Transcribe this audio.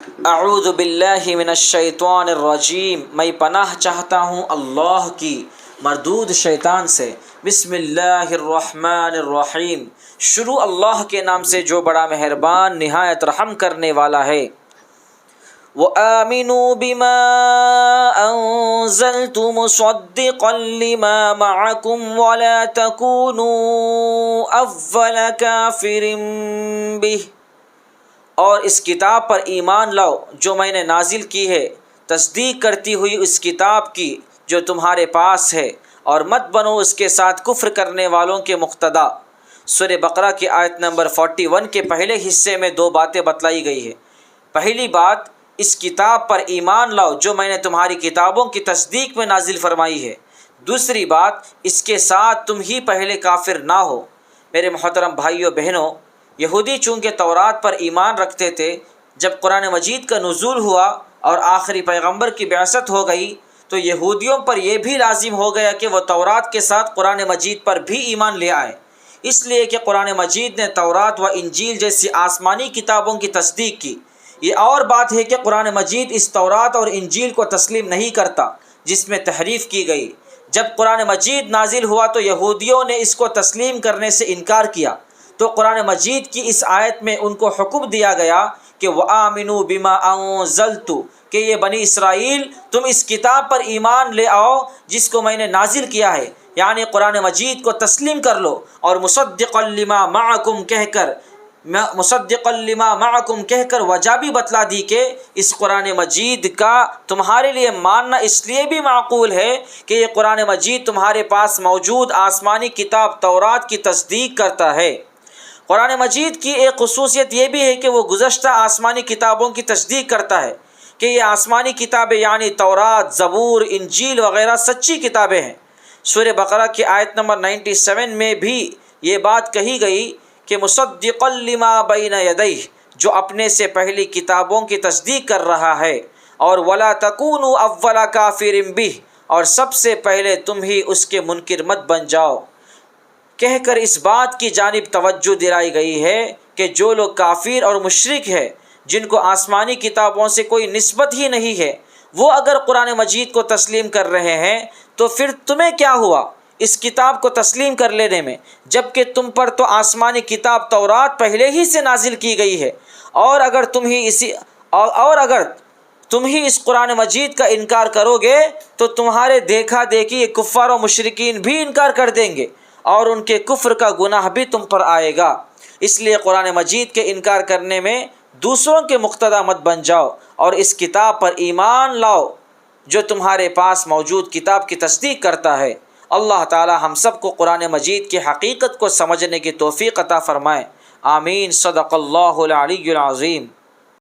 اعوذ باللہ من الشیطان الرجیم، میں پناہ چاہتا ہوں اللہ کی مردود شیطان سے۔ بسم اللہ الرحمن الرحیم، شروع اللہ کے نام سے جو بڑا مہربان نہایت رحم کرنے والا ہے۔ وَآمِنُوا بِمَا أَنزَلْتُ مُصَدِّقًا لِمَا مَعَكُمْ وَلَا تَكُونُوا أَوَّلَ كَافِرٍ بِهِ، اور اس کتاب پر ایمان لاؤ جو میں نے نازل کی ہے، تصدیق کرتی ہوئی اس کتاب کی جو تمہارے پاس ہے، اور مت بنو اس کے ساتھ کفر کرنے والوں کے مقتدا۔ سورہ بقرہ کی آیت نمبر 41 کے پہلے حصے میں دو باتیں بتلائی گئی ہے۔ پہلی بات، اس کتاب پر ایمان لاؤ جو میں نے تمہاری کتابوں کی تصدیق میں نازل فرمائی ہے۔ دوسری بات، اس کے ساتھ تم ہی پہلے کافر نہ ہو۔ میرے محترم بھائیوں بہنوں، یہودی چونکہ تورات پر ایمان رکھتے تھے، جب قرآن مجید کا نزول ہوا اور آخری پیغمبر کی بعثت ہو گئی تو یہودیوں پر یہ بھی لازم ہو گیا کہ وہ تورات کے ساتھ قرآن مجید پر بھی ایمان لے آئے، اس لیے کہ قرآن مجید نے تورات و انجیل جیسی آسمانی کتابوں کی تصدیق کی۔ یہ اور بات ہے کہ قرآن مجید اس تورات اور انجیل کو تسلیم نہیں کرتا جس میں تحریف کی گئی۔ جب قرآن مجید نازل ہوا تو یہودیوں نے اس کو تسلیم کرنے سے انکار کیا، تو قرآن مجید کی اس آیت میں ان کو حکم دیا گیا کہ وَآمِنُوا بِمَا أَنزَلْتُ، کہ یہ بنی اسرائیل تم اس کتاب پر ایمان لے آؤ جس کو میں نے نازل کیا ہے، یعنی قرآن مجید کو تسلیم کر لو، اور مصدقا لما معکم کہہ کر وجہ بھی بتلا دی کہ اس قرآن مجید کا تمہارے لیے ماننا اس لیے بھی معقول ہے کہ یہ قرآن مجید تمہارے پاس موجود آسمانی کتاب تورات کی تصدیق کرتا ہے۔ قرآن مجید کی ایک خصوصیت یہ بھی ہے کہ وہ گزشتہ آسمانی کتابوں کی تصدیق کرتا ہے کہ یہ آسمانی کتابیں یعنی تورات، زبور، انجیل وغیرہ سچی کتابیں ہیں۔ سورہ بقرہ کی آیت نمبر 97 میں بھی یہ بات کہی گئی کہ مصدقا لما بین یدیہ، جو اپنے سے پہلی کتابوں کی تصدیق کر رہا ہے، اور ولا تکونوا اول کافر بہ، اور سب سے پہلے تم ہی اس کے منکر مت بن جاؤ، کہہ کر اس بات کی جانب توجہ دلائی گئی ہے کہ جو لوگ کافر اور مشرک ہیں، جن کو آسمانی کتابوں سے کوئی نسبت ہی نہیں ہے، وہ اگر قرآن مجید کو تسلیم کر رہے ہیں تو پھر تمہیں کیا ہوا اس کتاب کو تسلیم کر لینے میں، جبکہ تم پر تو آسمانی کتاب تورات پہلے ہی سے نازل کی گئی ہے، اور اگر تم ہی اس قرآن مجید کا انکار کرو گے تو تمہارے دیکھا دیکھی کفار و مشرکین بھی انکار کر دیں گے، اور ان کے کفر کا گناہ بھی تم پر آئے گا۔ اس لیے قرآن مجید کے انکار کرنے میں دوسروں کے مقتدا مت بن جاؤ، اور اس کتاب پر ایمان لاؤ جو تمہارے پاس موجود کتاب کی تصدیق کرتا ہے۔ اللہ تعالی ہم سب کو قرآن مجید کی حقیقت کو سمجھنے کی توفیق عطا فرمائے۔ آمین۔ صدق اللہ العلی العظیم۔